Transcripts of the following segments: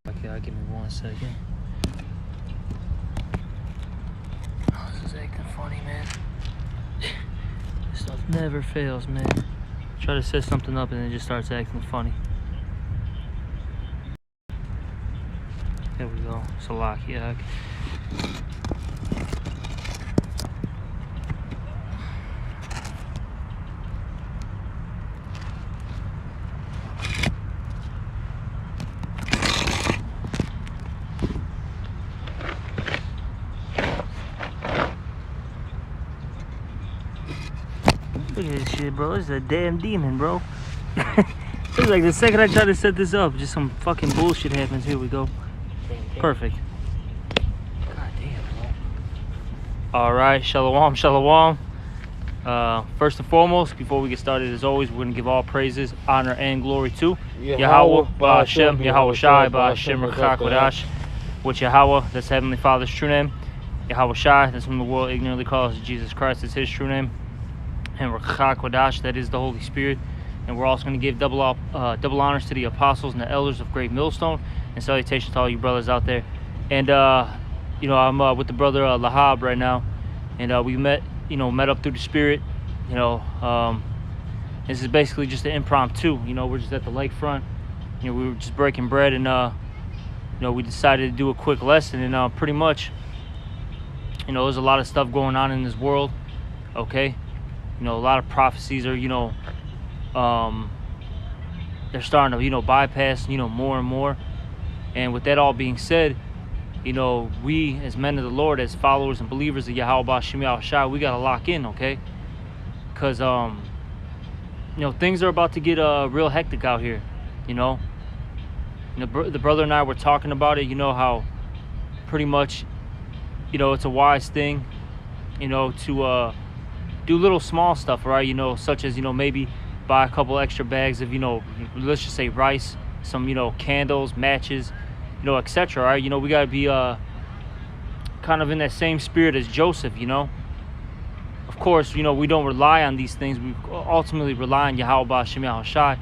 Okay, give me 1 second. Oh, this is acting funny, man. This stuff never fails, man. Try to set something up and it just starts acting funny. There we go. Salakiak. Look at this shit, bro. This is a damn demon, bro. It's like the second I try to set this up, just some fucking bullshit happens. Here we go. Perfect. God damn, bro. Alright, shalom, shalom. First and foremost, before we get started, as always, we're going to give all praises, honor, and glory to Yahweh, Ba'Hashem, Yahweh Shai, Ba'Hashem, Rechak Wadash, which Yahweh, that's Heavenly Father's true name. Yahweh Shai, that's whom the world ignorantly calls Jesus Christ, is his true name. And Rechak Wadash, that is the Holy Spirit. And we're also going to give double honors to the apostles and the elders of Great Millstone, and salutations to all you brothers out there. And I'm with the brother Lahab right now, and we met up through the Spirit. This is basically just an impromptu. We're just at the lakefront. We were just breaking bread, and we decided to do a quick lesson. And pretty much, there's a lot of stuff going on in this world. Okay, a lot of prophecies are they're starting to bypass more and more. And with that all being said, we as men of the Lord, as followers and believers of Yahweh Ba'Shem Yahweh Shai, we gotta lock in, okay? Because things are about to get real hectic out here. The brother and I were talking about it. How pretty much it's a wise thing to do little small stuff, right? Such as maybe buy a couple extra bags of let's just say rice, some candles, matches, etc. Right? We got to be kind of in that same spirit as Joseph. Of course, we don't rely on these things. We ultimately rely on Yahweh Ba'Shem Yahweh Shai.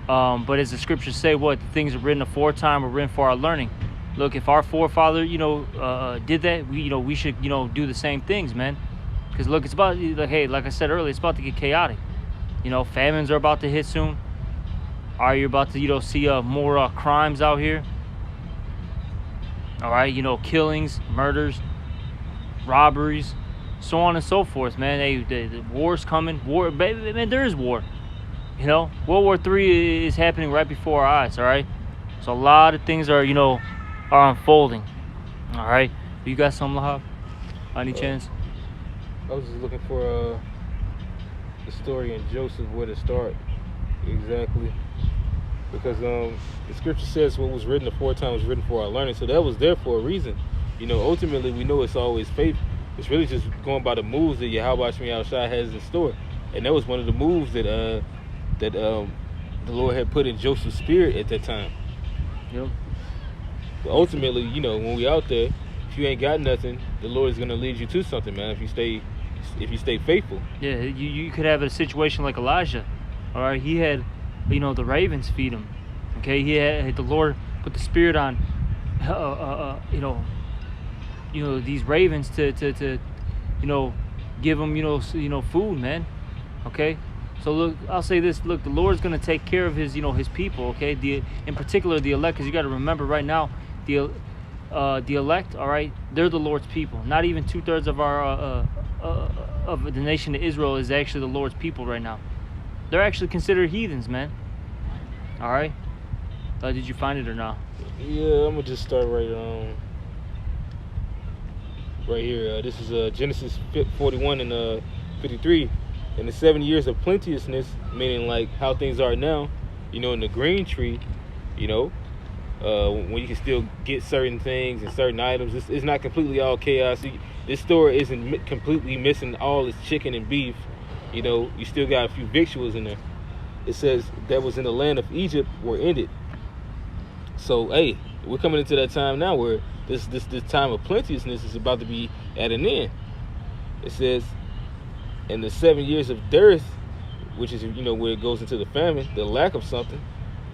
But as the scriptures say, the things are written aforetime were written for our learning. Look, if our forefather did that, we should do the same things, man. Because look, it's about, like I said earlier, it's about to get chaotic. Famines are about to hit soon. Are you about to see more crimes out here? All right, killings, murders, robberies, so on and so forth, man. The war's coming. Man, there is war. World War III is happening right before our eyes. All right, so a lot of things are are unfolding. All right, you got some, Lahab? Any chance? I was just looking for the story in Joseph, where to start exactly, because the scripture says what was written aforetime was written for our learning, so that was there for a reason. Ultimately we know it's always faith. It's really just going by the moves that Yahweh Shai has in store, and that was one of the moves that the Lord had put in Joseph's spirit at that time. Yep. But ultimately, when we out there, if you ain't got nothing, the Lord is gonna lead you to something, man. If you stay faithful. Yeah, you could have a situation like Elijah. All right, he had, the ravens feed him. Okay, he had the Lord put the spirit on, these ravens to give him, food, man. Okay, so look, I'll say this. Look, the Lord's gonna take care of his, his people. Okay, in particular the elect, because you got to remember right now, the elect, all right, they're the Lord's people. Not even 2/3 of our of the nation of Israel is actually the Lord's people right now. They're actually considered heathens, man. All right, did you find it or not? Yeah, I'm gonna just start right here. This is Genesis 41 and 53. In the 7 years of plenteousness, meaning like how things are now, in the green tree, when you can still get certain things and certain items. It's not completely all chaos. This store isn't completely missing all its chicken and beef. You still got a few victuals in there. It says that was in the land of Egypt were ended. So, hey, we're coming into that time now where this time of plenteousness is about to be at an end. It says, in the 7 years of dearth, which is, where it goes into the famine, the lack of something,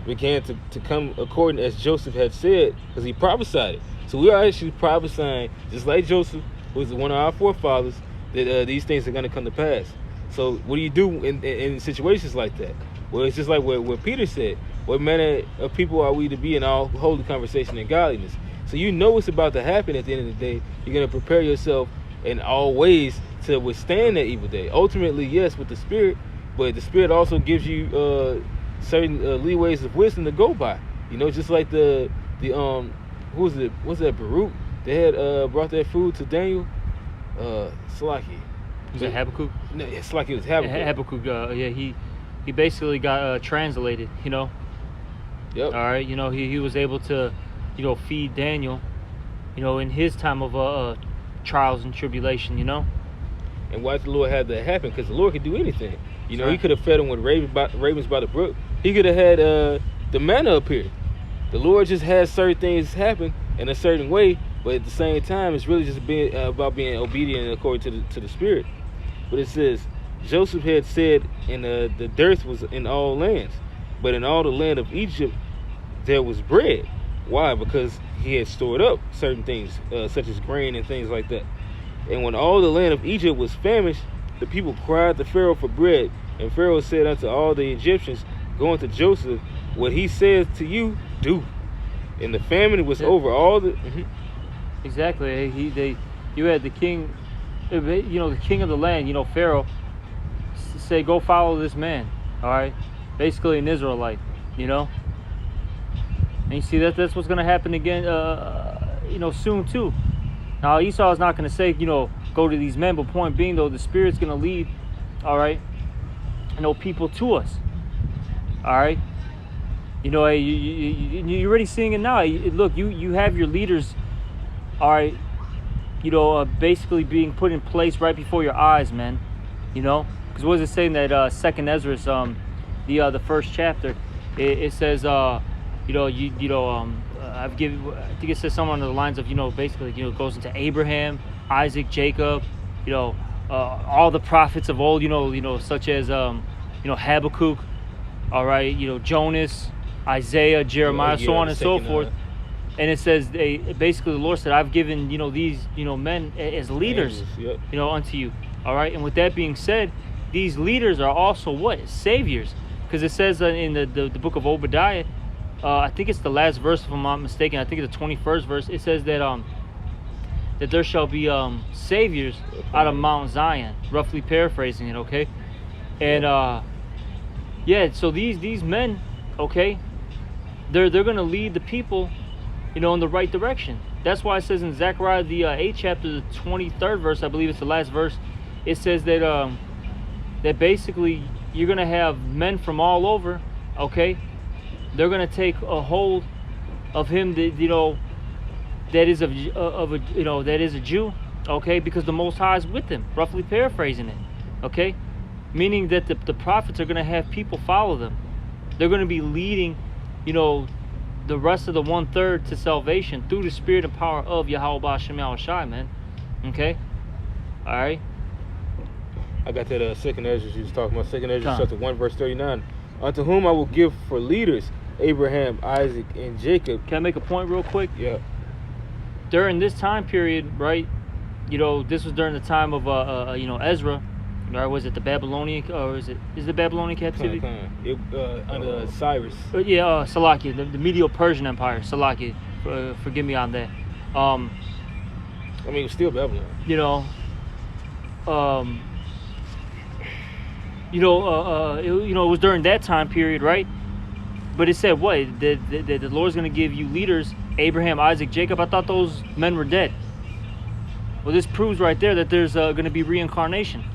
began to come according as Joseph had said, because he prophesied it. So we are actually prophesying, just like Joseph was one of our forefathers, that these things are going to come to pass. So what do you do in situations like that? Well, it's just like what Peter said. What manner of people are we to be in all holy conversation and godliness? So you know what's about to happen at the end of the day. You're going to prepare yourself in all ways to withstand that evil day. Ultimately, yes, with the Spirit, but the Spirit also gives you certain leeways of wisdom to go by. You know, just like the who was it? Was that Baruch? They had brought that food to Daniel. Salaki. Was it Habakkuk? No, it's like it was Habakkuk. Habakkuk. Yeah, he basically got translated. You know. Yep. All right. You know, he was able to, you know, feed Daniel, you know, in his time of trials and tribulation. You know. And why did the Lord have that happen? Because the Lord could do anything. You know, Right. He could have fed them with ravens by the brook. He could have had the manna appear. The Lord just has certain things happen in a certain way, but at the same time, it's really just being about being obedient according to the Spirit. But it says, Joseph had said, and the dearth was in all lands, but in all the land of Egypt there was bread. Why? Because he had stored up certain things, such as grain and things like that. And when all the land of Egypt was famished, the people cried to Pharaoh for bread. And Pharaoh said unto all the Egyptians, go unto Joseph, what he says to you, do. And the famine was over all the... Exactly. You had the king, you know, the king of the land, you know, Pharaoh, say, go follow this man. All right. Basically an Israelite, you know. And you see that's what's going to happen again, you know, soon too. Now Esau is not going to say, you know, go to these men, but point being though, the Spirit's going to lead, all right, you know, people to us. All right. You know, you're already seeing it now. Look, you have your leaders, all right, you know, basically being put in place right before your eyes, man. You know, because what is it saying that Second Ezra, the first chapter, it says, you know, I've given, I think it says somewhere on the lines of, you know, basically, you know, it goes into Abraham, Isaac, Jacob, you know, all the prophets of old, you know, such as, you know, Habakkuk, all right, you know, Jonas, Isaiah, Jeremiah, so on and so forth. And it says, basically the Lord said, I've given, you know, these, you know, men as leaders, Yep. you know, unto you. All right. And with that being said, these leaders are also what? Saviors. Because it says in the book of Obadiah, I think it's the last verse, if I'm not mistaken. I think it's the 21st verse. It says that that there shall be saviors out of Mount Zion. Roughly paraphrasing it, okay? And yeah, so these men, okay, they're gonna lead the people, you know, in the right direction. That's why it says in Zechariah the 8th chapter, the 23rd verse, I believe it's the last verse. It says that that basically you're gonna have men from all over, okay. They're gonna take a hold of him that, you know, that is of a, you know, that is a Jew, okay, because the Most High is with them. Roughly paraphrasing it, okay, meaning that the prophets are gonna have people follow them. They're gonna be leading, you know, the rest of the 1/3 to salvation through the Spirit and power of Yahweh B'Shem Yahushai, man. Okay, all right. I got that Second Ezra you was talking about. Second Ezra Come. chapter 1 verse 39. Unto whom I will give for leaders Abraham, Isaac, and Jacob. Can I make a point real quick? Yeah. During this time period, right? You know, this was during the time of you know, Ezra. Or was it the Babylonian, or is the Babylonian captivity? Under Cyrus. Yeah, Salakia, the Medo-Persian Empire. Salakia, forgive me on that. I mean, it was still Babylon. You know, it was during that time period, right? But it said what? That the Lord's going to give you leaders, Abraham, Isaac, Jacob. I thought those men were dead. Well, this proves right there that there's going to be reincarnation.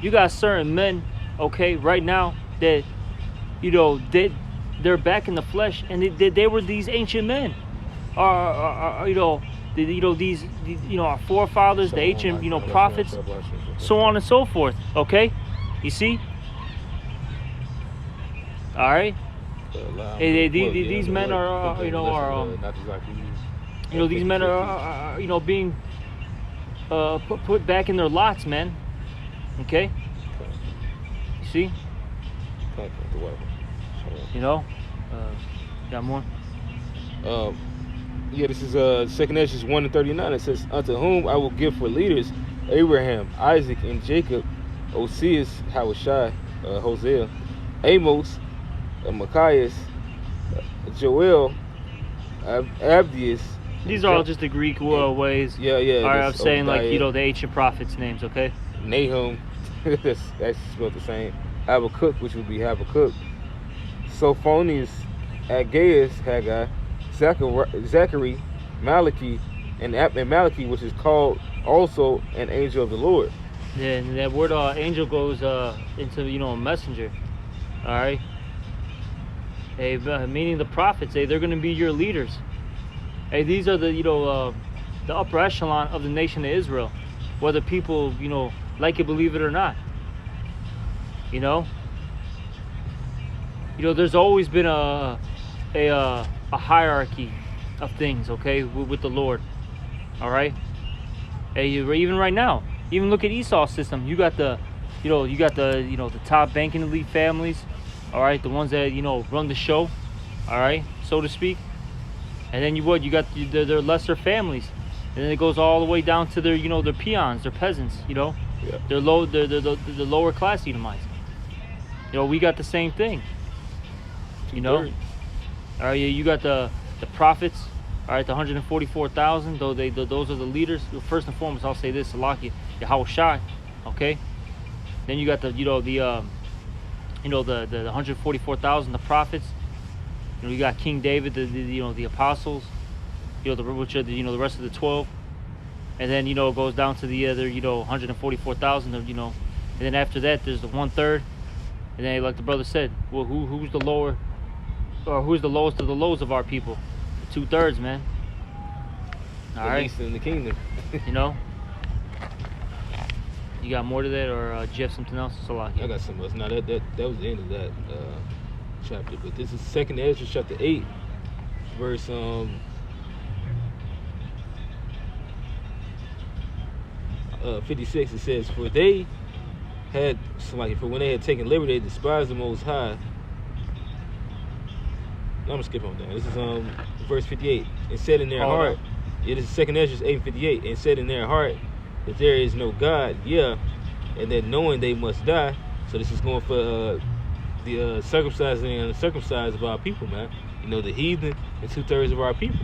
You got certain men, okay, right now that, you know, they're back in the flesh, and they were these ancient men, you know, these you know, our forefathers, the ancient, you know, prophets, so on and so forth. Okay, you see. All right. These men are, you know, these men are, you know, being put back in their lots, man. Okay. You see. You know, Got more? Yeah, this is Second Ezra 1:39. It says, "Unto whom I will give for leaders Abraham, Isaac, and Jacob, Oseas, Hawashai, Hosea, Amos, Machias, Joel, Abdias." These are all just the Greek ways. Yeah. All right, I'm this saying like Obadiah, the ancient prophets' names. Okay. Nahum, that's spelled the same. Habakkuk, which would be Habakkuk. Sophonius, Aggeus, Haggai, Zachary, Malachi, and Malachi, which is called also an angel of the Lord. Yeah, and that word angel goes into a messenger. All right. Hey, meaning the prophets. Hey, they're going to be your leaders. Hey, these are the the upper echelon of the nation of Israel, whether people like it, believe it or not. There's always been a hierarchy of things, okay, with the Lord. All right. Hey, even right now, even look at Esau's system. You got the top banking elite families, all right, the ones that run the show, all right, so to speak. And then you got their lesser families, and then it goes all the way down to their their peons, their peasants, Yeah. their the lower class Edomites. We got the same thing. All right, you got the prophets, all right, the 144,000. Those are the leaders. First and foremost, I'll say this: Salaki, Yahushai, okay. Then you got the 144,000, the prophets. You got King David, the apostles, which are the rest of the 12, and then it goes down to the other 144,000, and then after that there's the 1/3, and then like the brother said, well, who's the lower, or who's the lowest of the lows of our people? The 2/3, man. All right, least in the kingdom. You got more to that, or do you have something else? I got something else. Now that was the end of that chapter, but this is Second Ezra chapter 8, verse 56. It says, "For they had for when they had taken liberty, they despised the Most High." I'm gonna skip on that. This is verse 58. And said in their heart, it is Second Ezra 8:58, and said in their heart that there is no God, and that knowing they must die. So this is going for the circumcised and uncircumcised of our people, man. The heathen and 2/3 of our people.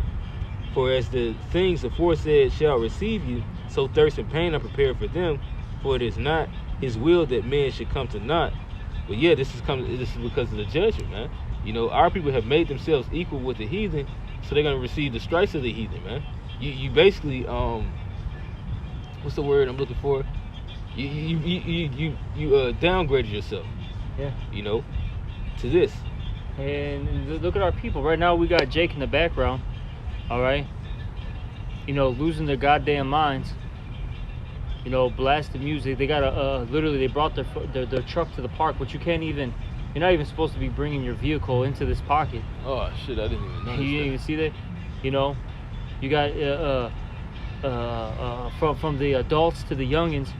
For as the things aforesaid shall receive you, so thirst and pain are prepared for them. For it is not his will that men should come to naught. But this is because of the judgment, man. Our people have made themselves equal with the heathen, so they're gonna receive the stripes of the heathen, man. You basically what's the word I'm looking for? You downgraded yourself. Yeah. To this. And look at our people. Right now we got Jake in the background. All right. Losing their goddamn minds. Blasting music. They got literally they brought their truck to the park, but you're not even supposed to be bringing your vehicle into this pocket. Oh shit, I didn't even notice. You didn't even see that? You got from the adults to the youngins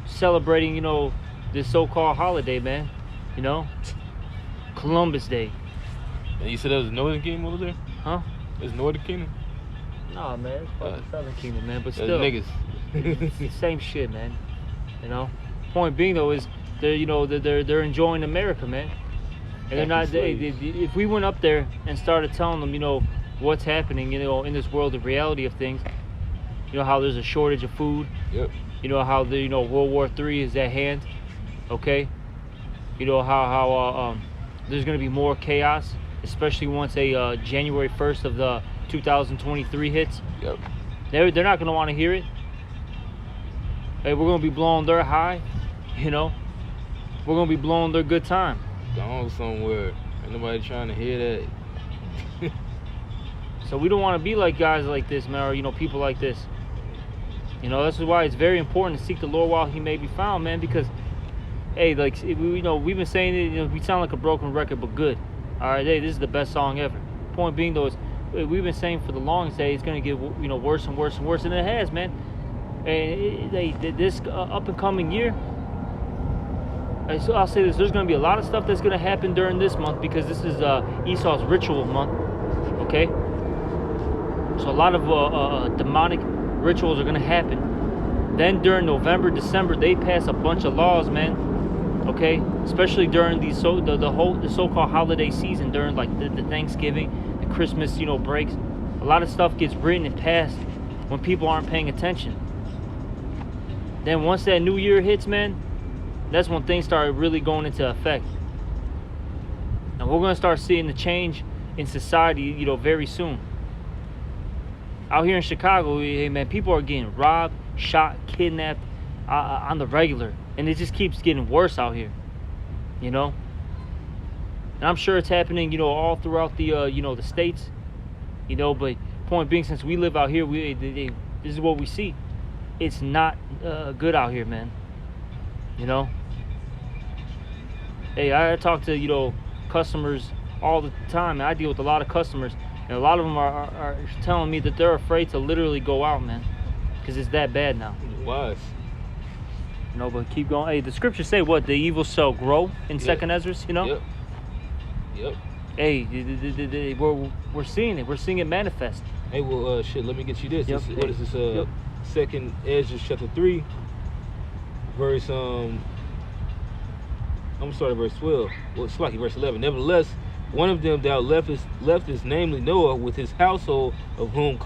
celebrating, this so-called holiday, man. Columbus Day. And you said that was Northern Kingdom over there? Huh? It's Northern Kingdom? Nah, man, it's fucking Southern Kingdom, man. But still, niggas. It's the same shit, man. Point being though is they're enjoying America, man. And they're not. If we went up there and started telling them, what's happening, in this world, the reality of things, how there's a shortage of food. Yep. How the World War III is at hand. Okay. How there's gonna be more chaos, especially once a January 1st of the 2023 hits. Yep. They're not gonna want to hear it. Hey, we're gonna be blowing their high. We're gonna be blowing their good time. Gone somewhere. Ain't nobody trying to hear that. So we don't want to be like guys like this, man, or people like this. This is why it's very important to seek the Lord while He may be found, man. Because, hey, like we've been saying it. We sound like a broken record, but good. All right, hey, this is the best song ever. Point being, though, is we've been saying for the longest day it's gonna get worse and worse and worse, and it has, man. And this up and coming year, So I'll say this: there's going to be a lot of stuff that's going to happen during this month because this is Esau's ritual month. Okay. So a lot of demonic rituals are going to happen. Then during November, December, they pass a bunch of laws, man. Okay, especially during the so-called holiday season, during like the Thanksgiving, the Christmas, breaks. A lot of stuff gets written and passed when people aren't paying attention. Then once that new year hits, man, that's when things start really going into effect. And we're gonna start seeing the change in society, very soon. Out here in Chicago, hey man, people are getting robbed, shot, kidnapped on the regular, and it just keeps getting worse out here. And I'm sure it's happening, all throughout the the states. But point being, since we live out here, this is what we see. It's not good out here, man. Hey, I talk to customers all the time, and I deal with a lot of customers, and a lot of them are telling me that they're afraid to literally go out, man, because it's that bad now. Wise. But keep going. Hey, the scriptures say what? The evil shall grow in Second Ezra, Yep. Hey, we're seeing it. We're seeing it manifest. Hey, well, let me get you this. Yep. What is this? Second Ezra chapter 3, verse I'm sorry, verse 12. Well, it's like verse 11. Nevertheless, one of them thou leftest, namely Noah, with his household, of whom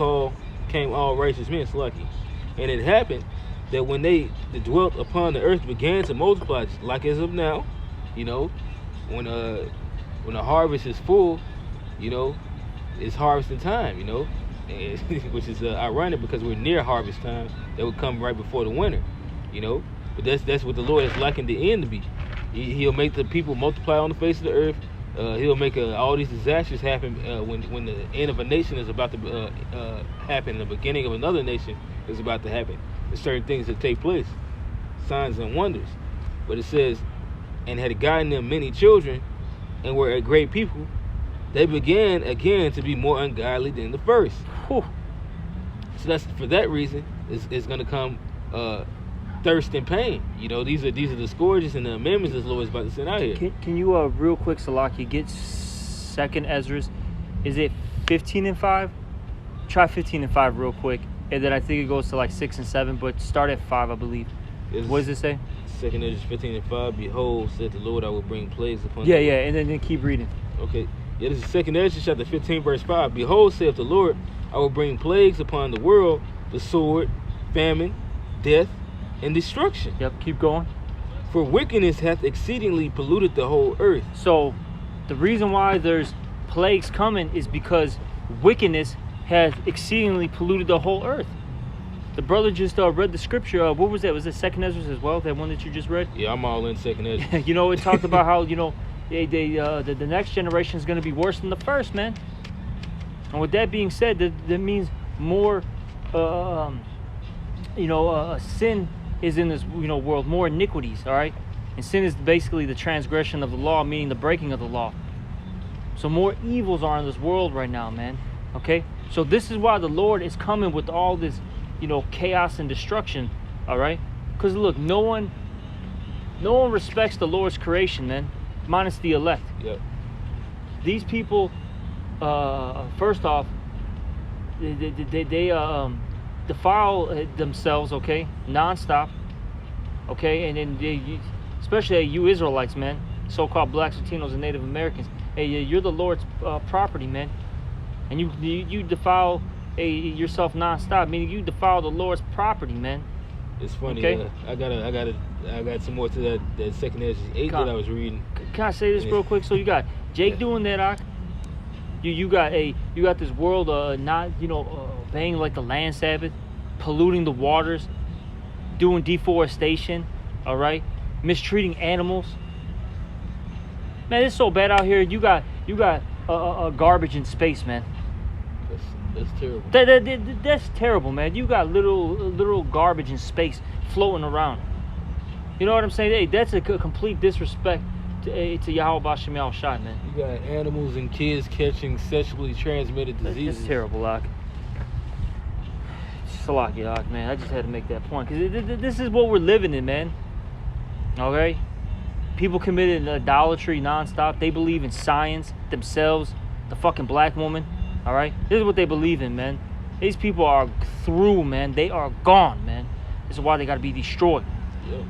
came all righteous men. It's lucky. And it happened that when they dwelt upon the earth began to multiply, like as of now, when the harvest is full, it's harvesting time, which is ironic because we're near harvest time. That would come right before the winter, But that's what the Lord has likened the end to be. He'll make the people multiply on the face of the earth. He'll make all these disasters happen when the end of a nation is about to happen. The beginning of another nation is about to happen. There's certain things that take place, signs and wonders. But it says, and had gotten them many children, and were a great people, they began again to be more ungodly than the first. Whew. So that's for that reason is going to come thirst and pain. These are the scourges and the amendments that the Lord is about to send out here. Can you real quick, Salaki, get Second Ezra's? Is it 15 and 5? Try 15 and 5 real quick, and then I think it goes to like 6 and 7. But start at 5, I believe. What does it say? Second Ezra 15 and 5. Behold, said the Lord, I will bring plagues upon. Yeah, and then keep reading. Okay. Yeah, this is Second Ezra chapter 15, verse 5. Behold, saith the Lord, I will bring plagues upon the world, the sword, famine, death, and destruction. Yep, keep going. For wickedness hath exceedingly polluted the whole earth. So, the reason why there's plagues coming is because wickedness has exceedingly polluted the whole earth. The brother just read the scripture. What was that? Was it Second Ezra as well? That one that you just read? Yeah, I'm all in Second Ezra. It talked about how the next generation is going to be worse than the first, man. And with that being said, that means more, sin is in this world, more iniquities. All right, and sin is basically the transgression of the law, meaning the breaking of the law. So more evils are in this world right now, man. Okay, so this is why the Lord is coming with all this, chaos and destruction. All right, because look, no one respects the Lord's creation, man, minus the elect. Yep. These people, first off, they defile themselves, okay, nonstop, okay, and then especially you Israelites, man, so-called blacks, Latinos, and Native Americans. Hey, you're the Lord's property, man, and you defile yourself nonstop, meaning you defile the Lord's property, man. It's funny. Okay. I got some more to that Second Ezra 8 that I was reading. Can I say this real quick? So you got Jake doing that. You got this world not obeying like the land Sabbath, polluting the waters, doing deforestation, all right, mistreating animals. Man, it's so bad out here. You got garbage in space, man. That's terrible. That's terrible, man. You got literal garbage in space floating around. You know what I'm saying? Hey, that's a complete disrespect to Yahweh Bashem Yahweh Shai, man. You got animals and kids catching sexually transmitted diseases. That's terrible, Locke. Salaki, Locke, man. I just had to make that point because this is what we're living in, man. Okay? People committed idolatry nonstop. They believe in science themselves. The fucking black woman. All right. This is what they believe in, man. These people are through, man. They are gone, man. This is why they got to be destroyed. Yeah.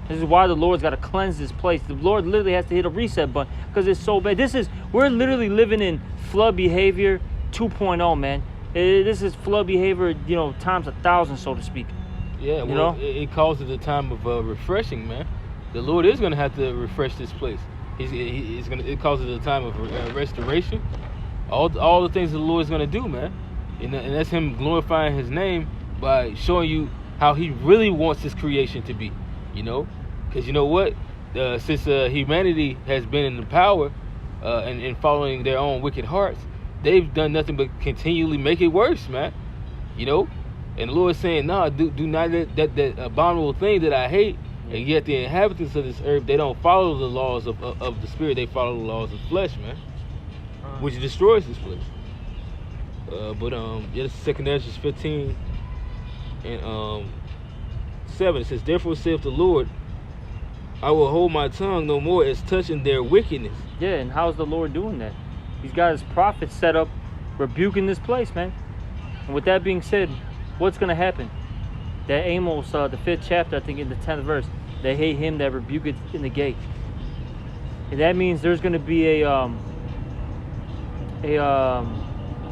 This is why the Lord's got to cleanse this place. The Lord literally has to hit a reset button because it's so bad. We're literally living in flood behavior 2.0, man. This is flood behavior, times 1,000, so to speak. Yeah, well, it calls it a time of refreshing, man. The Lord is going to have to refresh this place. It calls it a time of restoration. All the things the Lord is going to do, man. And that's Him glorifying His name by showing you how He really wants His creation to be, Because you know what? Since humanity has been in the power and following their own wicked hearts, they've done nothing but continually make it worse, man. And the Lord is saying, nah, do not let that abominable thing that I hate. And yet the inhabitants of this earth, they don't follow the laws of the spirit. They follow the laws of flesh, man, which destroys this place. This is 2 Ezra 15 and 7. It says, therefore saith the Lord, I will hold my tongue no more as touching their wickedness. Yeah, and how's the Lord doing that? He's got His prophets set up, rebuking this place, man. And with that being said, what's going to happen? That Amos, the 5th chapter, I think in the 10th verse, they hate him that rebuketh in the gate. And that means there's going to be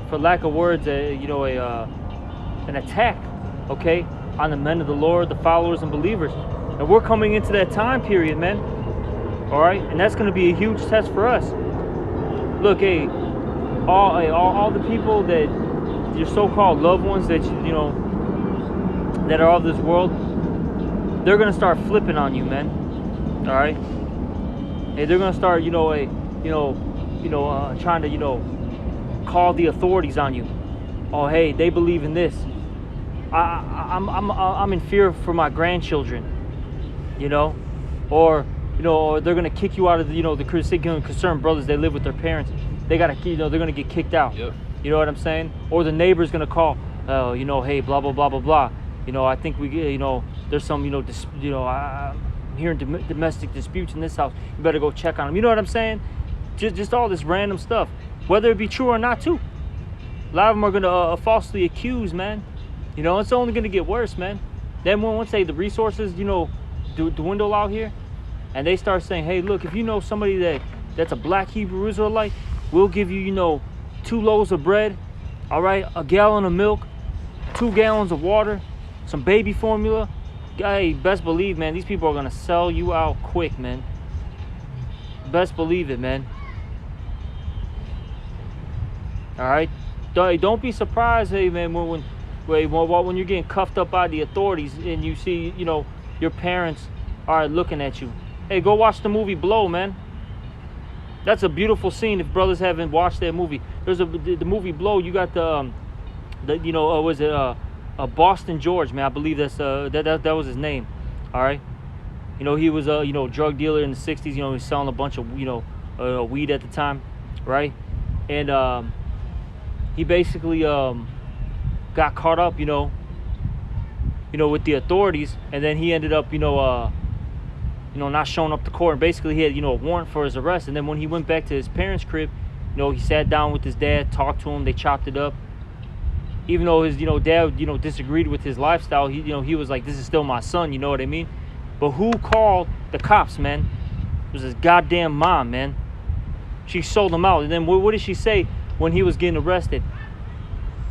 for lack of words, an attack, okay, on the men of the Lord, the followers and believers. And we're coming into that time period, man. All right, and that's going to be a huge test for us. Look, all the people that your so-called loved ones that that are of this world, they're going to start flipping on you, man. All right, hey, they're going to start, trying to, call the authorities on you. Oh, hey, they believe in this. I'm in fear for my grandchildren, or they're gonna kick you out of the concerned brothers. They live with their parents. They gotta, they're gonna get kicked out. Yep. You know what I'm saying? Or the neighbor's gonna call. Hey, blah blah blah blah blah. I think there's some, I'm hearing domestic disputes in this house. You better go check on them. You know what I'm saying? Just all this random stuff, whether it be true or not, too. A lot of them are gonna falsely accuse, man. It's only gonna get worse, man. Then once the resources, dwindle out here, and they start saying, hey, look, if you know somebody that's a black Hebrew Israelite, we'll give you, 2 loaves of bread, all right, a gallon of milk, 2 gallons of water, some baby formula. Hey, best believe, man, these people are gonna sell you out quick, man. Best believe it, man. All right, don't be surprised, hey, man, when you're getting cuffed up by the authorities and you see, your parents are looking at you. Hey, go watch the movie Blow, man. That's a beautiful scene. If brothers haven't watched that movie, there's the movie Blow. You got Boston George, man. I believe that was his name. All right. He was a drug dealer in the 60s. He was selling a bunch of weed at the time, right? And he basically got caught up, with the authorities, and then he ended up, not showing up to court. And basically, he had, a warrant for his arrest. And then when he went back to his parents' crib, he sat down with his dad, talked to him, they chopped it up. Even though his, dad, disagreed with his lifestyle, he was like, this is still my son, you know what I mean? But who called the cops, man? It was his goddamn mom, man. She sold him out. And then what did she say when he was getting arrested?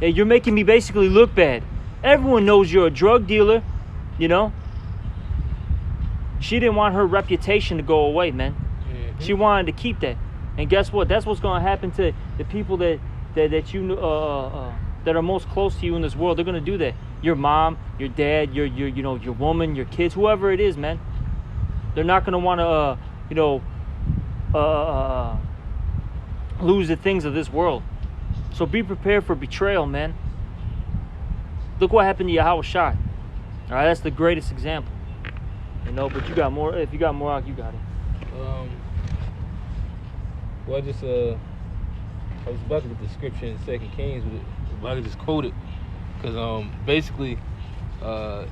Hey, you're making me basically look bad. Everyone knows you're a drug dealer, She didn't want her reputation to go away, man. Mm-hmm. She wanted to keep that. And guess what? That's what's going to happen to the people that are most close to you in this world. They're going to do that. Your mom, your dad, your woman, your kids, whoever it is, man. They're not going to want to lose the things of this world. So be prepared for betrayal, man. Look what happened to Yahweh Shai. All right, that's the greatest example. But you got more. If you got more out, you got it. Well, I was about to get the scripture in 2 Kings, but I could just quote it, because basically, the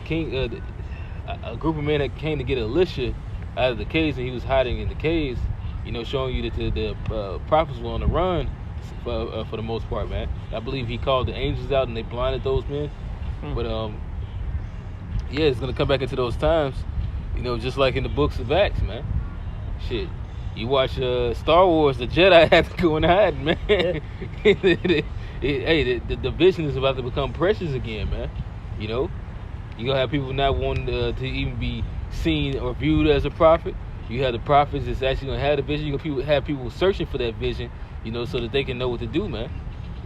king, a group of men that came to get Elisha, out of the caves, and he was hiding in the caves. You know, showing you that the prophets were on the run for the most part, man. I believe he called the angels out and they blinded those men. But yeah, it's gonna come back into those times. You know, just like in the books of Acts, man. Shit. You watch Star Wars, the Jedi had to go and hide, man. Hey, the vision is about to become precious again, man. You know, you gonna have people not wanting to even be seen or viewed as a prophet. You have the prophets that's actually gonna have the vision. You gonna have people searching for that vision, you know, so that they can know what to do, man.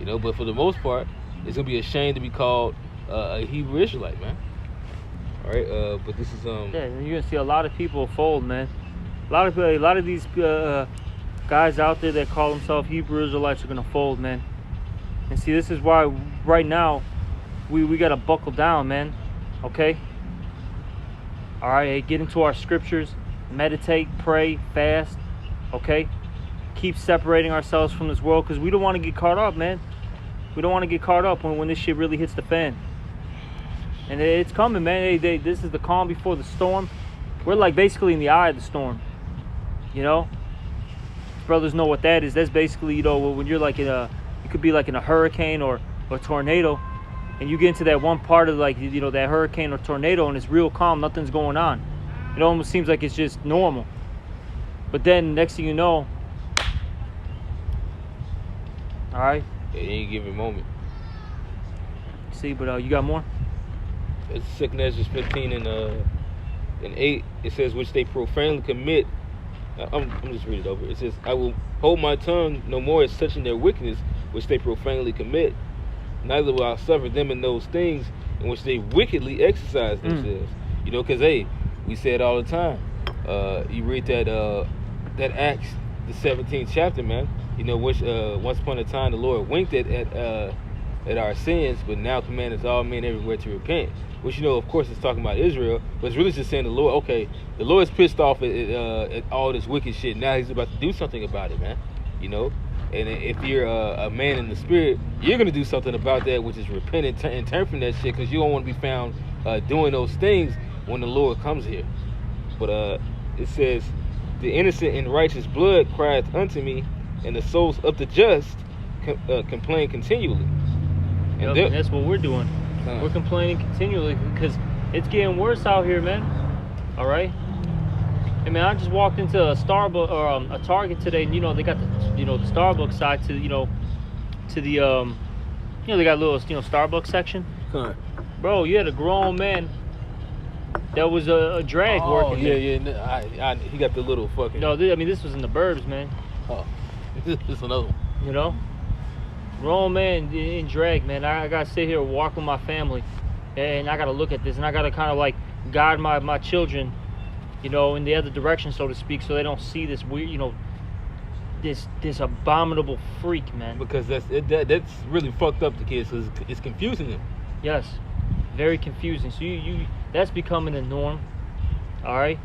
You know, but for the most part, it's gonna be a shame to be called a Hebrew Israelite, man. All right, but this is Yeah, you're gonna see a lot of people fold, man. A lot of these guys out there that call themselves Hebrew Israelites are gonna fold, man. And see, this is why right now we gotta buckle down, man. Okay. All right, hey, get into our scriptures, meditate, pray, fast. Okay. Keep separating ourselves from this world because we don't want to get caught up, man. We don't want to get caught up when this shit really hits the fan. And it's coming, man. This is the calm before the storm. We're like basically in the eye of the storm. You know, brothers know what that is. That's basically, you know, when you're like you could be like in a hurricane or a tornado, and you get into that one part of like, you know, that hurricane or tornado, and it's real calm, nothing's going on. It almost seems like it's just normal. But then next thing you know, all right. at any given moment. See, but you got more? It's 2 Ezra 15 and 8. It says, which they profanely commit. I'm just read it over. It says, I will hold my tongue no more as touching their wickedness, which they profanely commit. Neither will I suffer them in those things in which they wickedly exercise themselves. You know, because, hey, we say it all the time. You read that Acts, the 17th chapter, man. You know, which once upon a time the Lord winked at our sins, but now commandeth all men everywhere to repent. Which, you know, of course, it's talking about Israel, but it's really just saying the Lord, okay, the Lord's pissed off at all this wicked shit. Now he's about to do something about it, man. You know? And if you're a man in the spirit, you're going to do something about that, which is repent and turn from that shit, because you don't want to be found doing those things when the Lord comes here. But it says, the innocent and righteous blood crieth unto me, and the souls of the just complain continually. And that's what we're doing. We're complaining continually because it's getting worse out here, man. All right. I mean, I just walked into a Starbucks or a Target today, and you know they got the the Starbucks side to the they got a little Starbucks section. Huh. Bro, you had a grown man that was a drag working. Yeah. He got the little fucking. No, I mean this was in the burbs, man. Oh, this is another one. You know. Grown man in drag, man. I gotta sit here and walk with my family, and I gotta look at this, and I gotta kind of like guide my children, in the other direction, so to speak, so they don't see this weird, this abominable freak, man. Because that's really fucked up the kids, because it's confusing them. Yes, very confusing. So you that's becoming the norm. All right.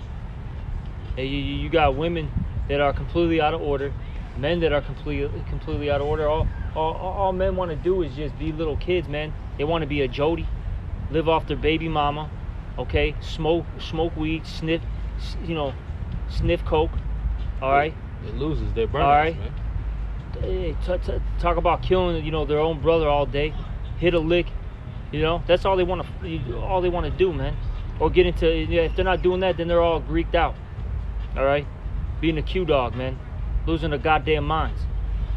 And you got women that are completely out of order, men that are completely out of order. All men want to do is just be little kids, man. They want to be a Jody, live off their baby mama, okay? Smoke weed, sniff coke, all right? It loses their burnouts, all right? man. Hey, talk about killing, their own brother all day, hit a lick, That's all they want to do, man. Or get into, if they're not doing that, then they're all greeked out, all right? Being a Q-dog, man. Losing their goddamn minds.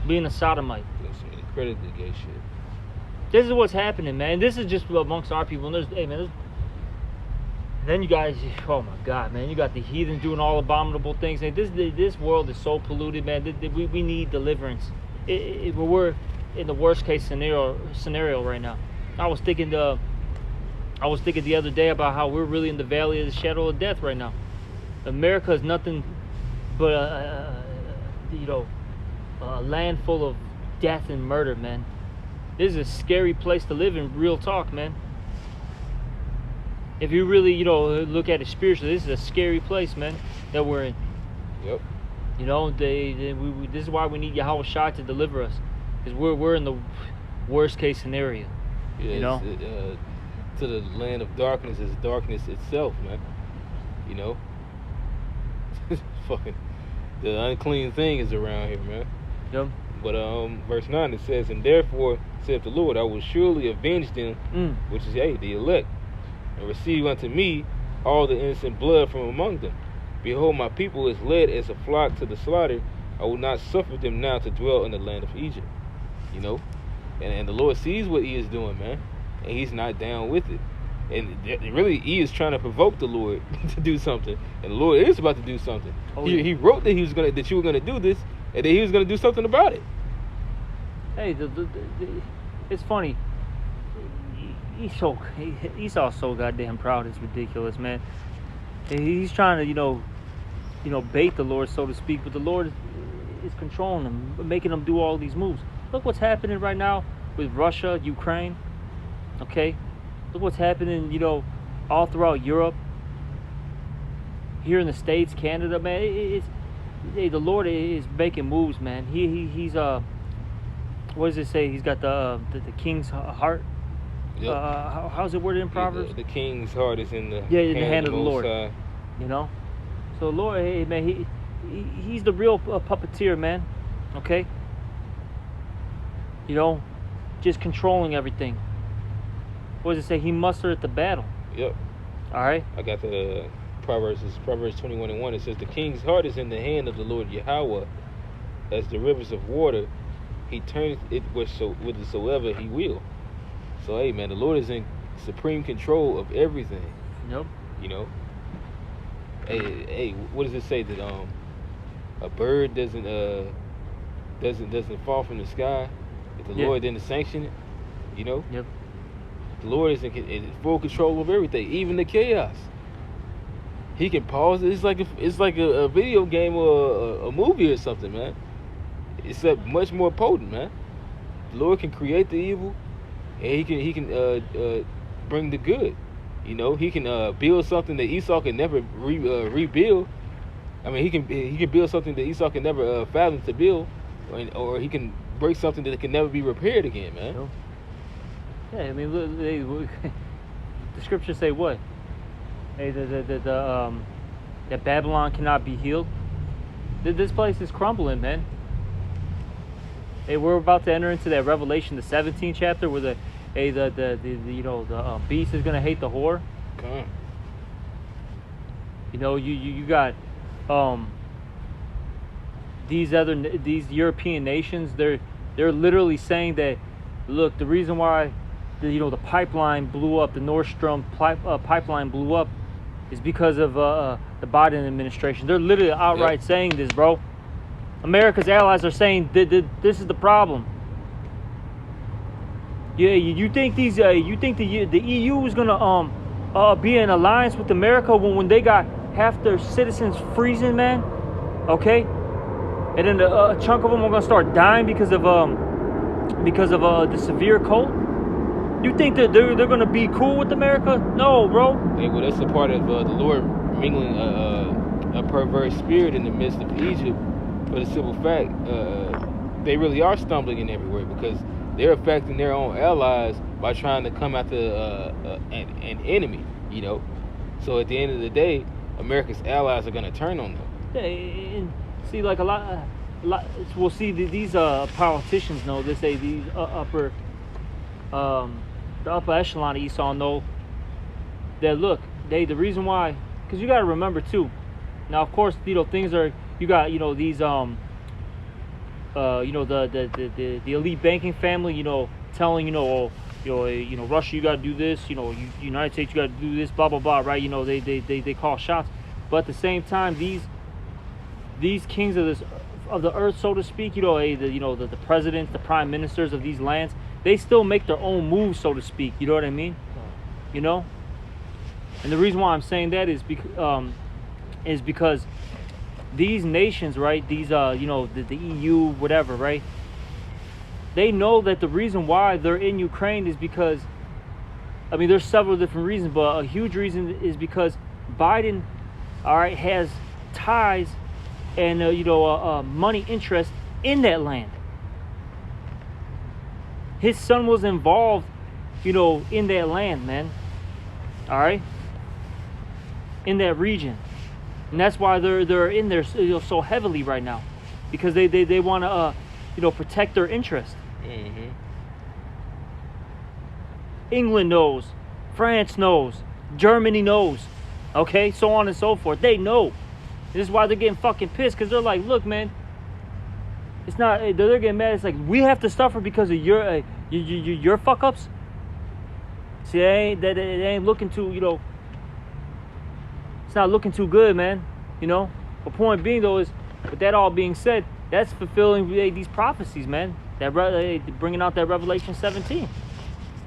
Being a sodomite. Credit the gay shit. This is what's happening, man. This is just amongst our people. And then you guys, oh my God, man, you got the heathen doing all abominable things. And this world is so polluted, man. We need deliverance. We're in the worst case scenario right now. I was thinking the other day about how we're really in the valley of the shadow of death right now. America is nothing but a land full of death and murder, man. This is a scary place to live in, real talk, man. If you really, look at it spiritually, this is a scary place, man, that we're in. Yep. This is why we need Yahweh Shai to deliver us, because we're in the worst case scenario. Yeah, to the land of darkness is darkness itself, man. the unclean thing is around here, man. Yep. But verse 9 it says, and therefore saith the Lord, I will surely avenge them, which is the elect, and receive unto me all the innocent blood from among them. Behold, my people is led as a flock to the slaughter. I will not suffer them now to dwell in the land of Egypt. You know, and the Lord sees what he is doing, man, and he's not down with it. And really, he is trying to provoke the Lord to do something, and the Lord is about to do something. He wrote that that you were gonna do this, and that he was gonna do something about it. Hey, it's funny. Esau's so goddamn proud. It's ridiculous, man. He's trying to, bait the Lord, so to speak, but the Lord is controlling him, making him do all these moves. Look what's happening right now with Russia, Ukraine. Okay. Look what's happening, all throughout Europe, here in the States, Canada, man. The Lord is making moves, man. He's what does it say? He's got the king's heart. Yep. How's it worded in Proverbs? The king's heart is in the hand of the Lord. So Lord, hey man, he's the real puppeteer, man. Okay. Just controlling everything. What does it say? He mustered the battle. Yep. All right. I got the Proverbs 21:1. It says, the king's heart is in the hand of the Lord Yahweh, as the rivers of water. He turneth it whithersoever he will. So, hey, man, the Lord is in supreme control of everything. Yep. Hey, what does it say that a bird doesn't fall from the sky if the Lord didn't sanction it? Yep. The Lord is in full control of everything, even the chaos. He can pause it. It's like a video game or a movie or something, man. It's much more potent, man. The Lord can create the evil, and he can bring the good. He can build something that Esau can never rebuild. I mean, he can build something that Esau can never fathom to build, or he can break something that can never be repaired again, man. Nope. Yeah, I mean, look, the scriptures say what? Hey, that Babylon cannot be healed. This place is crumbling, man. Hey, we're about to enter into that Revelation, the 17th chapter, where the beast is gonna hate the whore. Come on. You got these European nations. They're literally saying that, look, the reason why the pipeline blew up, the Nord Stream pipeline blew up, is because of the Biden administration. They're literally outright saying this, bro. America's allies are saying this is the problem. Yeah, you think the EU is gonna be in alliance with America when they got half their citizens freezing, man? Okay, and then a chunk of them are gonna start dying because of the severe cold. You think that they're gonna be cool with America? No, bro. Hey, well, that's a part of the Lord mingling a perverse spirit in the midst of Egypt. For the simple fact, they really are stumbling in everywhere because they're affecting their own allies by trying to come after an enemy. So at the end of the day, America's allies are gonna turn on them. Yeah, and see, like a lot. We'll see these politicians know. They say these the upper echelon of Esau know that, look, the reason why, because you got to remember too. Now, of course, things are, you got these the elite banking family, telling Russia, you got to do this, United States, you got to do this, blah blah blah, right? They call shots, but at the same time, these kings of the earth, so to speak, the presidents, the prime ministers of these lands, they still make their own moves, so to speak. You know what I mean? And the reason why I'm saying that is because these nations, right? These the EU, whatever, right? They know that the reason why they're in Ukraine is because, I mean, there's several different reasons, but a huge reason is because Biden, all right, has ties and money interest in that land. His son was involved, in that land, man. All right, in that region. and that's why they're in there so heavily right now, because they want to protect their interest. Mm-hmm. England knows, France knows, Germany knows, okay, so on and so forth. They know. This is why they're getting fucking pissed, because they're like, look, man, it's not. They're getting mad. It's like, we have to suffer because of your fuck ups. See, it ain't looking too, it's not looking too good, man. The point being though is, with that all being said, that's fulfilling these prophecies, man. That bringing out that Revelation 17,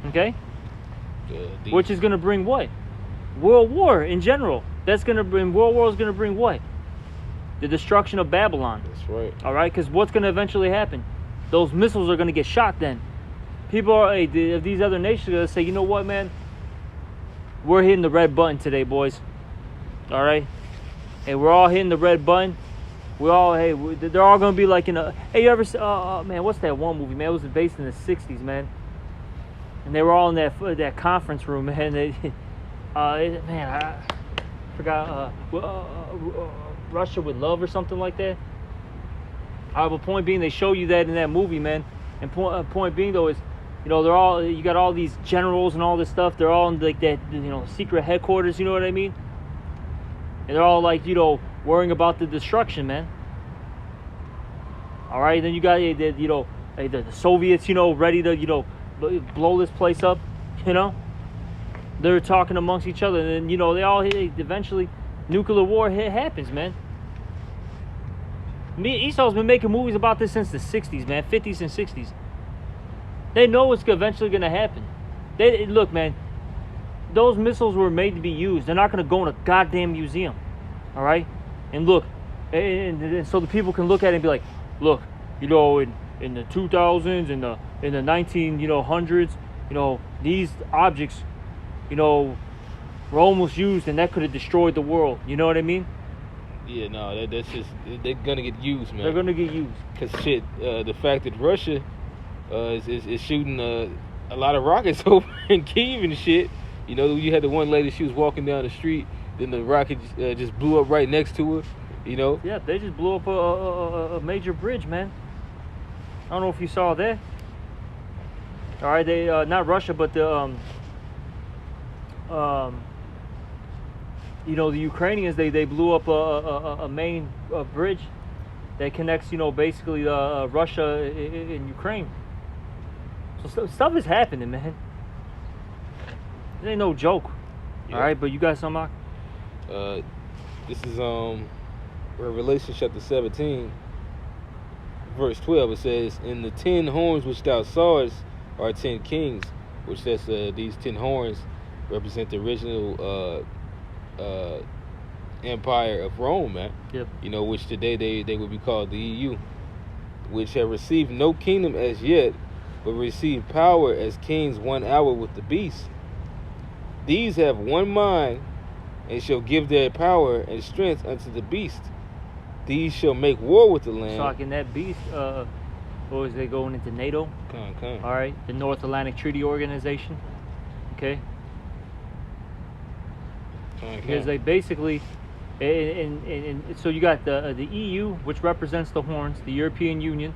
okay? Which is gonna bring what? World war in general. That's gonna bring World War is gonna bring what? The destruction of Babylon. That's right. All right, because what's gonna eventually happen? Those missiles are gonna get shot. Then people are these other nations are gonna say, you know what, man? We're hitting the red button today, boys. All right. Hey, we're all hitting the red button. They're all gonna be like in a. Hey, you ever? Man, what's that one movie, man? It was based in the '60s, man. And they were all in that conference room, man. I forgot. Russia with Love or something like that. But point being, they show you that in that movie, man. And point being though is, you got all these generals and all this stuff. They're all in like that, secret headquarters. You know what I mean? And they're all like, worrying about the destruction, man. All right, then you got the Soviets, ready to blow this place up. They're talking amongst each other, and then they all eventually nuclear war happens, man. Esau's been making movies about this since the 60s, man, 50s and 60s. They know it's eventually going to happen. Look, man, those missiles were made to be used. They're not going to go in a goddamn museum, all right? And look, and so the people can look at it and be like, look, in the 2000s, in the 1900s, these objects, were almost used, and that could have destroyed the world. You know what I mean? Yeah, no, that's just, they're gonna get used, man. They're gonna get used. Cause shit, the fact that Russia is shooting a lot of rockets over in Kyiv and shit. You had the one lady, she was walking down the street, then the rocket just blew up right next to her. Yeah, they just blew up a major bridge, man. I don't know if you saw that. All right, they not Russia, but the the Ukrainians, they blew up a main bridge that connects, basically Russia and Ukraine. So stuff is happening, man. It ain't no joke. Yeah. All right, but you got something, Mark? This is Revelation chapter 17, verse 12. It says, "In the 10 horns which thou sawest are 10 kings," which says these 10 horns represent the original empire of Rome, man. Yep. Which today they would be called the EU, which have received no kingdom as yet, but receive power as kings 1 hour with the beast. These have one mind, and shall give their power and strength unto the beast. These shall make war with the Lamb. Talking that beast, or is they going into NATO? Come. All right, the North Atlantic Treaty Organization. Okay. Because they basically, and so you got the EU, which represents the horns, the European Union.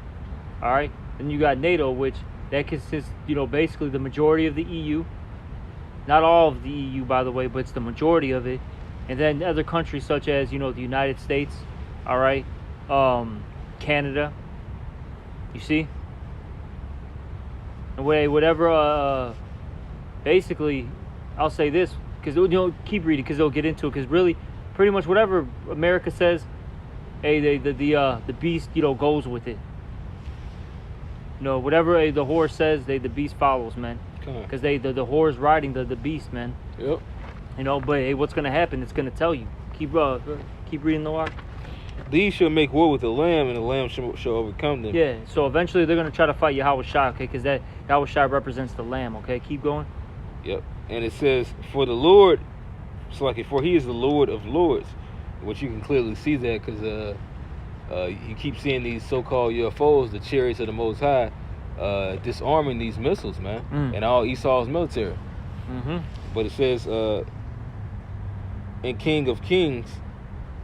All right, and you got NATO, which that consists, basically the majority of the EU. Not all of the EU, by the way, but it's the majority of it. And then other countries such as, the United States, all right, Canada, you see? And whatever, basically, I'll say this, because, keep reading, because they'll get into it, because really, pretty much whatever America says, hey, the beast, goes with it. Whatever the horse says, the beast follows, man. Because the horse riding the beast, man. Yep. But hey, what's gonna happen? It's gonna tell you. Keep reading the walk. These shall make war with the Lamb, and the Lamb shall overcome them. Yeah. So eventually they're gonna try to fight Yahweh Shai, okay? Because that Yahweh Shai represents the Lamb. Okay. Keep going. Yep. And it says, "For the Lord, for He is the Lord of lords," which you can clearly see that because you keep seeing these so-called UFOs, the chariots of the Most High, disarming these missiles, man, and all Esau's military. Mm-hmm. But it says, "And King of Kings,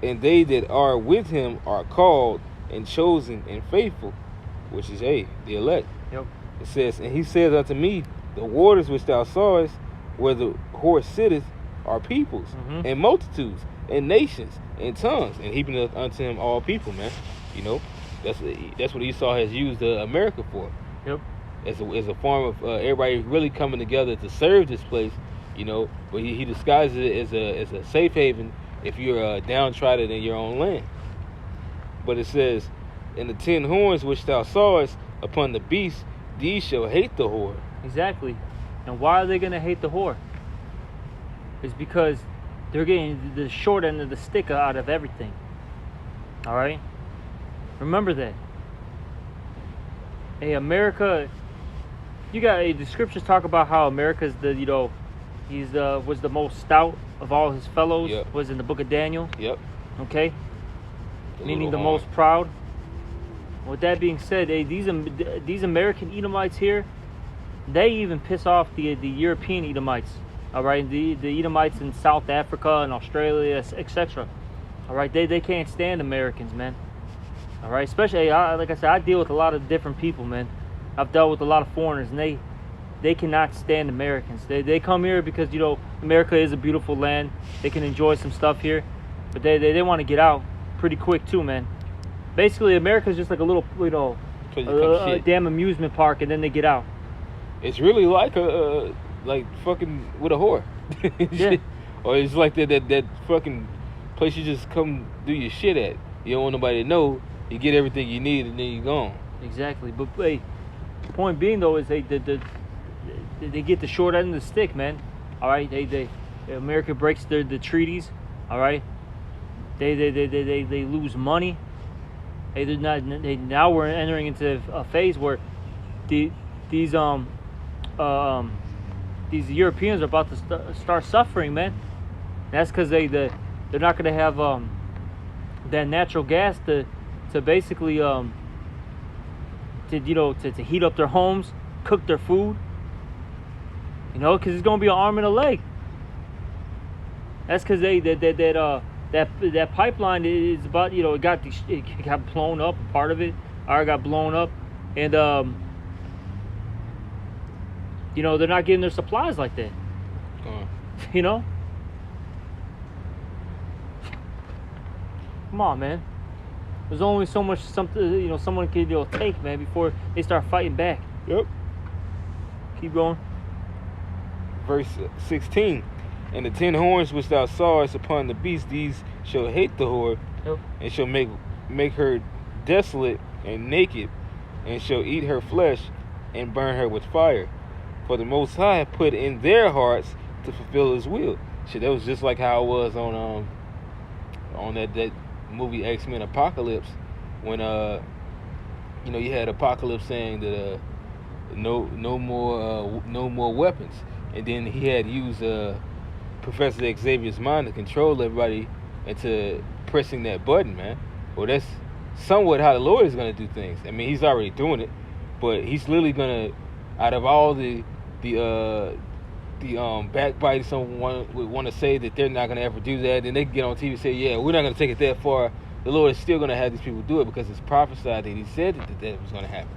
and they that are with him are called and chosen and faithful, which is the elect. Yep. It says, and he says unto me, the waters which thou sawest, where the horse sitteth, are peoples and multitudes and nations and tongues, and heaping unto him all people, man. You know, that's what Esau has used America for. Yep. As a form of everybody really coming together to serve this place, you know. But he disguises it as a safe haven if you're downtrodden in your own land. But it says, and the 10 horns which thou sawest upon the beast, these shall hate the whore. Exactly. And why are they going to hate the whore? It's because they're getting the short end of the stick out of everything. All right? Remember that. Hey, America, the scriptures talk about how America's was the most stout of all his fellows. Yep. Was in the book of Daniel. Yep. Okay? Meaning the most proud. With that being said, these American Edomites here, they even piss off the European Edomites. All right, the Edomites in South Africa and Australia, etc. All right, they can't stand Americans, man. All right, especially like I said, I deal with a lot of different people, man. I've dealt with a lot of foreigners, and they cannot stand Americans. They come here because America is a beautiful land. They can enjoy some stuff here, but they want to get out pretty quick too, man. Basically, America's just like a little a damn amusement park, and then they get out. It's really like like fucking with a whore. Yeah. Or it's like that fucking place you just come do your shit at. You don't want nobody to know. You get everything you need and then you're gone. Exactly. But the point being though is they get the short end of the stick, man. All right. America breaks the treaties. All right. They lose money. Now we're entering into a phase where these Europeans are about to start suffering, man. That's because they're not going to have that natural gas to basically to heat up their homes, cook their food. Because it's going to be an arm and a leg. That's because that pipeline is about it got blown up. Part of it got blown up, and they're not getting their supplies like that. Come on, man. There's only so much someone can take, man, before they start fighting back. Yep. Keep going. Verse 16. And the 10 horns which thou sawest upon the beast, these shall hate the whore, and shall make her desolate and naked, and shall eat her flesh, and burn her with fire. For the Most High put in their hearts to fulfill His will. Shit, that was just like how it was on that movie X-Men Apocalypse, when you had Apocalypse saying that no more weapons, and then he had used Professor Xavier's mind to control everybody into pressing that button, man. Well, that's somewhat how the Lord is going to do things. I mean, He's already doing it, but He's literally going to, out of all the backbite, someone would want to say that they're not going to ever do that, then they can get on TV and say, yeah, we're not going to take it that far. The Lord is still going to have these people do it because it's prophesied that He said that was going to happen.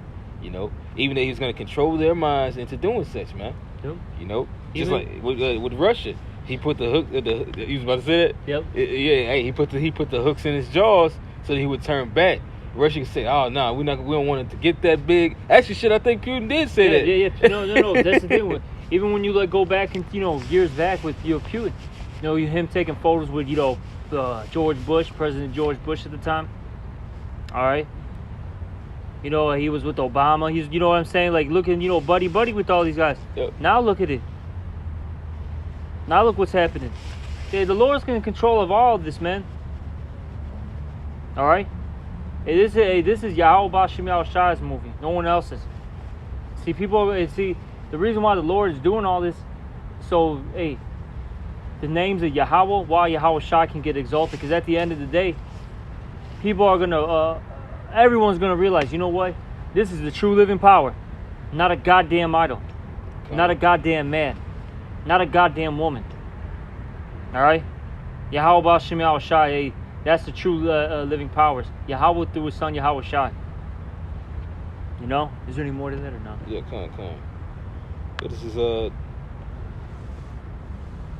Even that He was going to control their minds into doing such, man. Yep. Just like with Russia. He put the hook. You was about to say that? Yep. He put the hooks in his jaws so that he would turn back. Russia can say, "Oh no, we don't want it to get that big." Actually, shit, I think Putin did say that. Yeah. No. That's the thing. Even when you go back and years back with Putin, him taking photos with George Bush, President George Bush at the time. All right. He was with Obama. He's, what I'm saying, like looking, buddy with all these guys. Yep. Now look at it. Now look what's happening. The Lord's in control of all of this, man. All right. This is Yahweh Bashem Yahushai's movie. No one else's. The reason why the Lord is doing all this, so the names of Yahweh, why Yahweh Shai can get exalted, because at the end of the day, people are gonna, everyone's gonna realize, you know what? This is the true living power, not a goddamn idol, not a goddamn man, not a goddamn woman. All right, Yahweh Bashem Yahushai, That's the true living powers. Yahweh through his son Yahweh Shai. You know? Is there any more to that or not? Yeah, come. But this is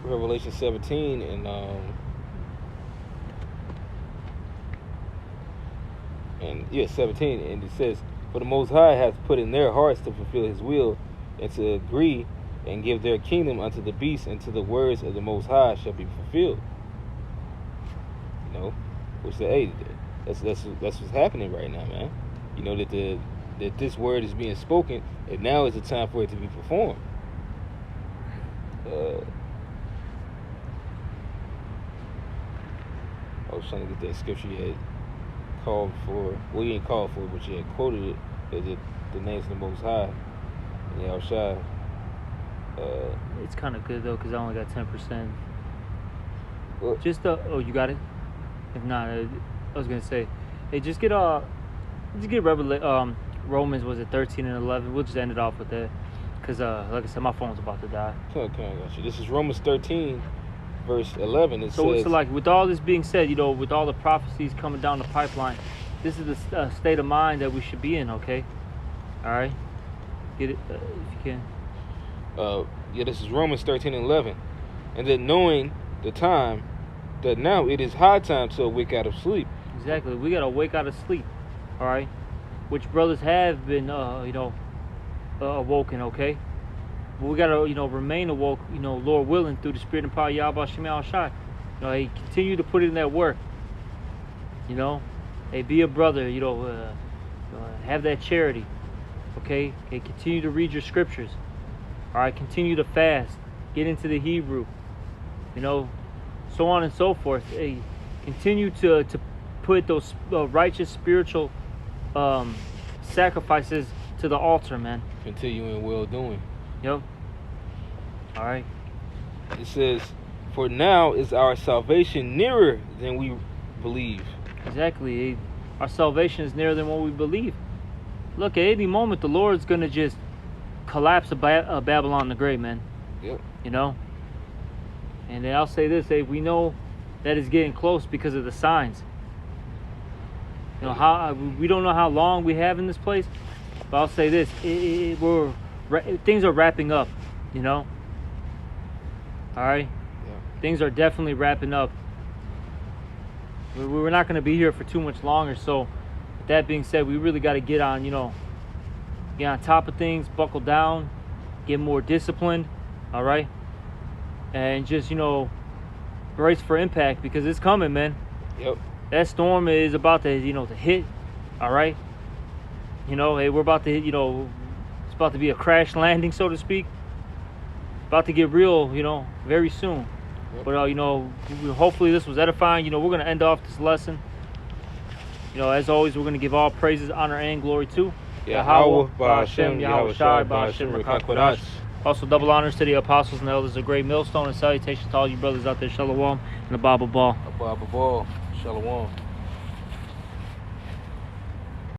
Revelation 17 and 17, and it says, "For the Most High hath put in their hearts to fulfill His will, and to agree and give their kingdom unto the beast, and to the words of the Most High shall be fulfilled." You know, which that's what's happening right now, man. You know that this word is being spoken, and now is the time for it to be performed. I was trying to get that scripture you had called for. Well, you ain't called for it, but you had quoted it. The names of the Most High, and Yahweh Shai. It's kind of good though, cause I only got 10%. Well, Oh, you got it. If not, I was gonna say, hey, just get Romans, was it 13 and 11? We'll just end it off with that, cause like I said, my phone's about to die. Okay, I got you. This is Romans 13, verse 11. So like with all this being said, you know, with all the prophecies coming down the pipeline, this is the state of mind that we should be in. Okay, all right, get it if you can. This is Romans 13 and 11. And that knowing the time, that now it is high time to awake out of sleep. Exactly, we gotta wake out of sleep. All right, which brothers have been, awoken. Okay, but we gotta, remain awoke. Lord willing, through the Spirit and power of Yahweh Shem Al Shai. Hey, continue to put in that work. Hey, be a brother. Have that charity. Okay, continue to read your scriptures. All right, continue to fast. Get into the Hebrew. So on and so forth. Hey, continue to put those righteous spiritual sacrifices to the altar, man. Continue in well doing. Yep. All right. It says, "For now is our salvation nearer than we believe." Exactly. Our salvation is nearer than what we believe. Look, at any moment, the Lord's going to just collapse Babylon the Great, man. Yep. And then I'll say this, we know that it's getting close because of the signs. How we don't know how long we have in this place, but I'll say this, things are wrapping up, All right? Yeah. Things are definitely wrapping up. We're not going to be here for too much longer, so with that being said, we really got to get on top of things, buckle down, get more disciplined, all right? And just, brace for impact, because it's coming, man. Yep. That storm is about to, to hit, all right? Hey, we're about to hit, it's about to be a crash landing, so to speak. About to get real, very soon. Yep. But, hopefully this was edifying. We're going to end off this lesson. As always, we're going to give all praises, honor, and glory to Yahweh, Ba'ashem, Yahweh Shai, Ba'ashem, Rekakwadash. Also, double honors to the apostles and the elders of Great Millstone, and salutations to all you brothers out there. Shalom and the Bible Ball. Shalom.